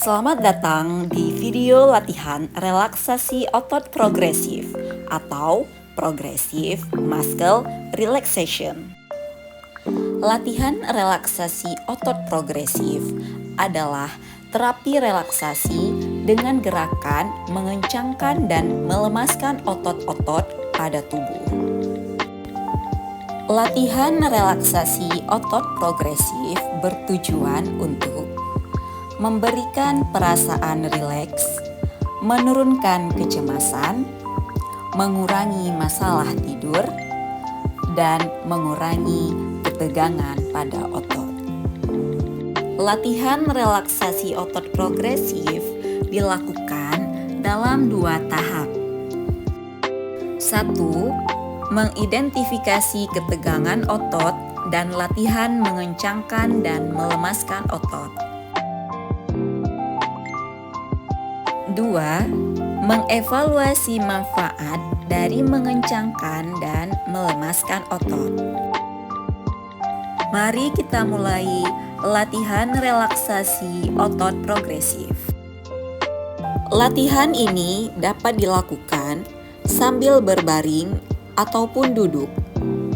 Selamat datang di video latihan relaksasi otot progresif atau Progressive Muscle Relaxation. Latihan relaksasi otot progresif adalah terapi relaksasi dengan gerakan mengencangkan dan melemaskan otot-otot pada tubuh. Latihan relaksasi otot progresif bertujuan untuk memberikan perasaan rileks, menurunkan kecemasan, mengurangi masalah tidur, dan mengurangi ketegangan pada otot. Latihan relaksasi otot progresif dilakukan dalam 2 tahap. 1. Mengidentifikasi ketegangan otot dan latihan mengencangkan dan melemaskan otot. 2. Mengevaluasi manfaat dari mengencangkan dan melemaskan otot. Mari kita mulai latihan relaksasi otot progresif. Latihan ini dapat dilakukan sambil berbaring ataupun duduk.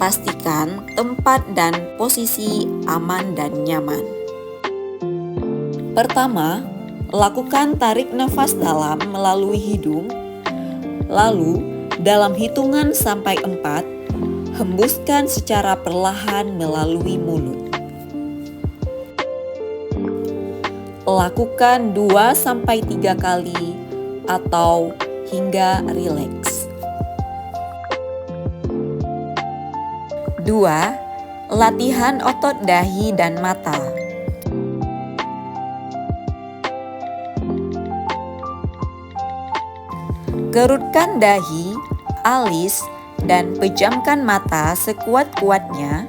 Pastikan tempat dan posisi aman dan nyaman. Pertama, lakukan tarik nafas dalam melalui hidung, lalu dalam hitungan sampai 4, hembuskan secara perlahan melalui mulut. Lakukan 2-3 kali atau hingga rileks. 2. Latihan otot dahi dan mata. Gerutkan dahi, alis, dan pejamkan mata sekuat-kuatnya.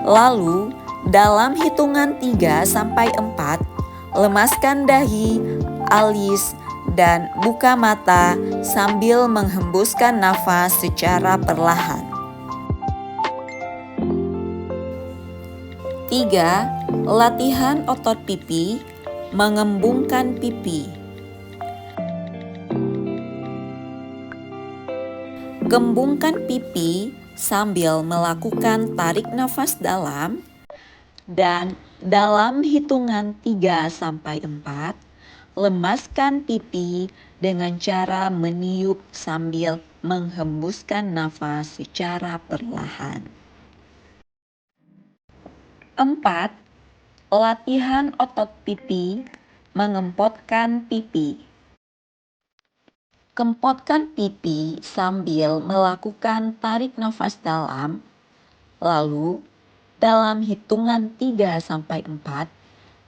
Lalu, dalam hitungan 3-4, lemaskan dahi, alis, dan buka mata sambil menghembuskan nafas secara perlahan. 3. Latihan otot pipi, mengembungkan pipi. Gembungkan pipi sambil melakukan tarik nafas dalam dan dalam hitungan 3-4, lemaskan pipi dengan cara meniup sambil menghembuskan nafas secara perlahan. 4. Latihan otot pipi, mengempotkan pipi. Kempotkan pipi sambil melakukan tarik nafas dalam, lalu dalam hitungan 3-4,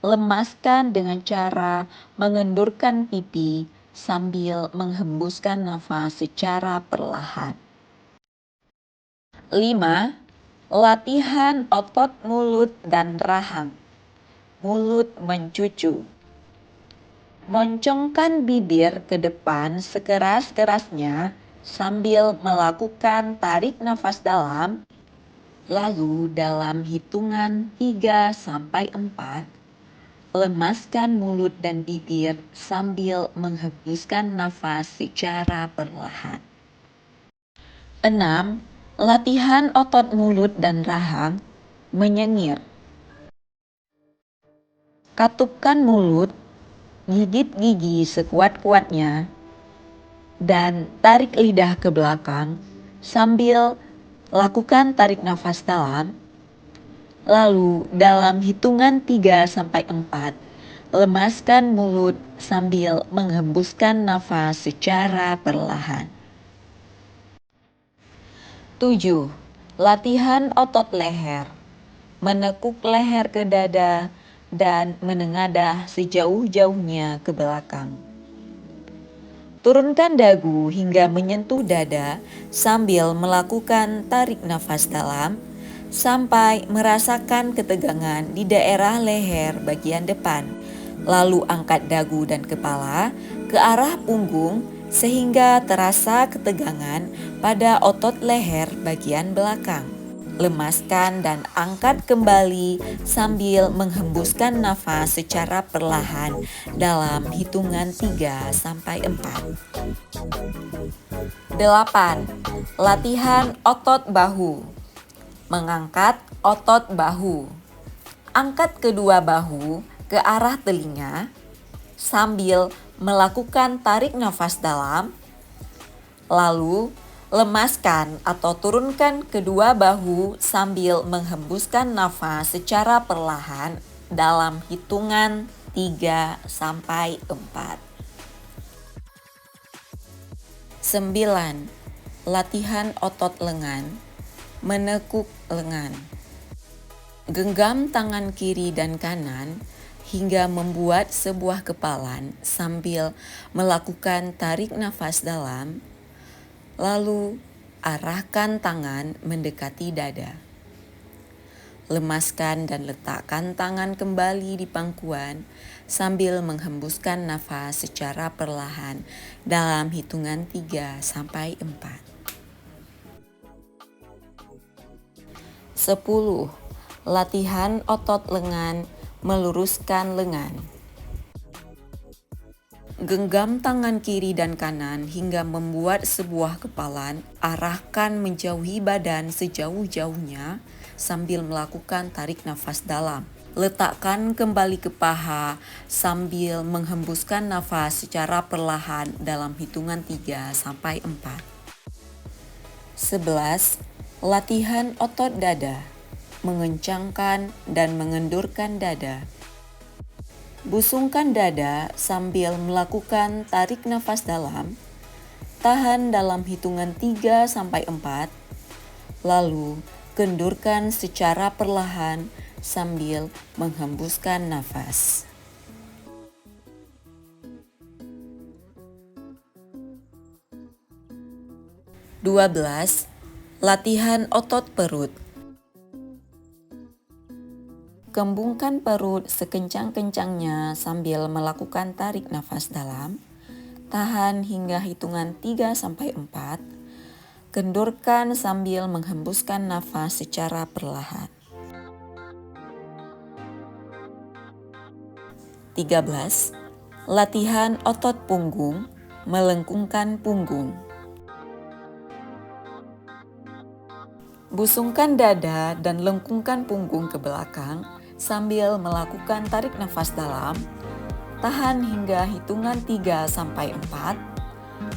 lemaskan dengan cara mengendurkan pipi sambil menghembuskan nafas secara perlahan. 5. Latihan otot mulut dan rahang. Mulut mencucu. Moncongkan bibir ke depan sekeras-kerasnya sambil melakukan tarik nafas dalam, lalu dalam hitungan 3-4, lemaskan mulut dan bibir sambil menghembuskan nafas secara perlahan. 6. Latihan otot mulut dan rahang, menyengir. Katupkan mulut, gigit gigi sekuat-kuatnya, dan tarik lidah ke belakang sambil lakukan tarik nafas dalam. Lalu dalam hitungan 3-4, lemaskan mulut sambil menghembuskan nafas secara perlahan. 7. Latihan otot leher, menekuk leher ke dada dan menengadah sejauh-jauhnya ke belakang. Turunkan dagu hingga menyentuh dada sambil melakukan tarik nafas dalam sampai merasakan ketegangan di daerah leher bagian depan. Lalu angkat dagu dan kepala ke arah punggung sehingga terasa ketegangan pada otot leher bagian belakang. Lemaskan dan angkat kembali sambil menghembuskan nafas secara perlahan dalam hitungan 3 sampai 4. 8. Latihan otot bahu. Mengangkat otot bahu. Angkat kedua bahu ke arah telinga sambil melakukan tarik nafas dalam, lalu lemaskan atau turunkan kedua bahu sambil menghembuskan nafas secara perlahan dalam hitungan 3 sampai 4. 9. Latihan otot lengan, menekuk lengan. Genggam tangan kiri dan kanan hingga membuat sebuah kepalan sambil melakukan tarik nafas dalam, lalu arahkan tangan mendekati dada. Lemaskan dan letakkan tangan kembali di pangkuan sambil menghembuskan nafas secara perlahan dalam hitungan 3 sampai 4. 10. Latihan otot lengan, meluruskan lengan. Genggam tangan kiri dan kanan hingga membuat sebuah kepalan, arahkan menjauhi badan sejauh-jauhnya sambil melakukan tarik nafas dalam. Letakkan kembali ke paha sambil menghembuskan nafas secara perlahan dalam hitungan 3 sampai 4. 11. Latihan otot dada, mengencangkan dan mengendurkan dada. Busungkan dada sambil melakukan tarik nafas dalam, tahan dalam hitungan 3 sampai 4, lalu kendurkan secara perlahan sambil menghembuskan nafas. 12. Latihan otot perut. Kembungkan perut sekencang-kencangnya sambil melakukan tarik nafas dalam, tahan hingga hitungan 3 sampai 4, kendurkan sambil menghembuskan nafas secara perlahan. 13. Latihan otot punggung, melengkungkan punggung. Busungkan dada dan lengkungkan punggung ke belakang sambil melakukan tarik nafas dalam, tahan hingga hitungan 3 sampai 4,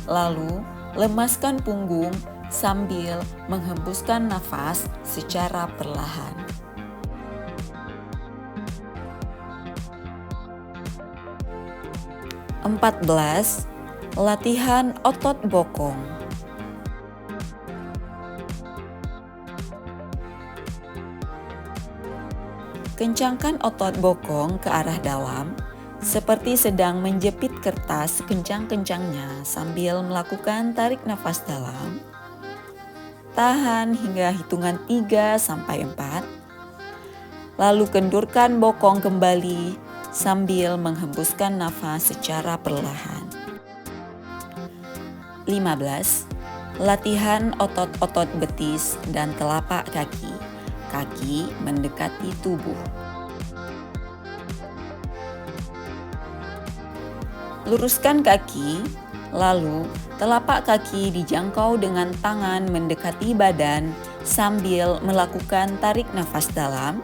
lalu lemaskan punggung sambil menghembuskan nafas secara perlahan. 14. Latihan otot bokong. Kencangkan otot bokong ke arah dalam, seperti sedang menjepit kertas kencang-kencangnya sambil melakukan tarik nafas dalam. Tahan hingga hitungan 3 sampai 4. Lalu kendurkan bokong kembali sambil menghembuskan nafas secara perlahan. 15. Latihan otot-otot betis dan telapak kaki. Kaki mendekati tubuh. Luruskan kaki, lalu telapak kaki dijangkau dengan tangan mendekati badan sambil melakukan tarik nafas dalam.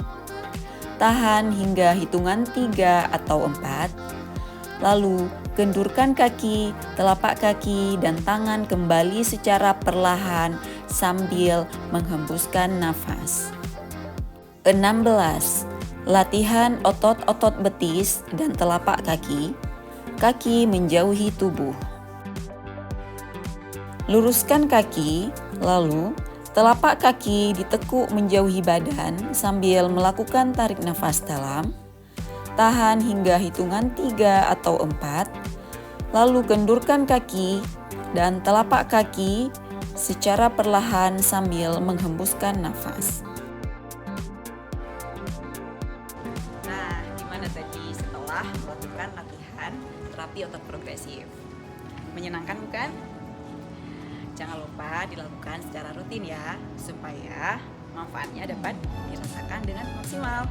Tahan hingga hitungan 3 atau 4, lalu kendurkan kaki, telapak kaki, dan tangan kembali secara perlahan sambil menghembuskan nafas. 16. Latihan otot-otot betis dan telapak kaki. Kaki menjauhi tubuh. Luruskan kaki, lalu telapak kaki ditekuk menjauhi badan sambil melakukan tarik nafas dalam. Tahan hingga hitungan 3 atau 4, lalu kendurkan kaki dan telapak kaki secara perlahan sambil menghembuskan nafas. Nah, gimana tadi setelah melakukan latihan terapi otot progresif? Menyenangkan bukan? Jangan lupa dilakukan secara rutin ya, supaya manfaatnya dapat dirasakan dengan maksimal.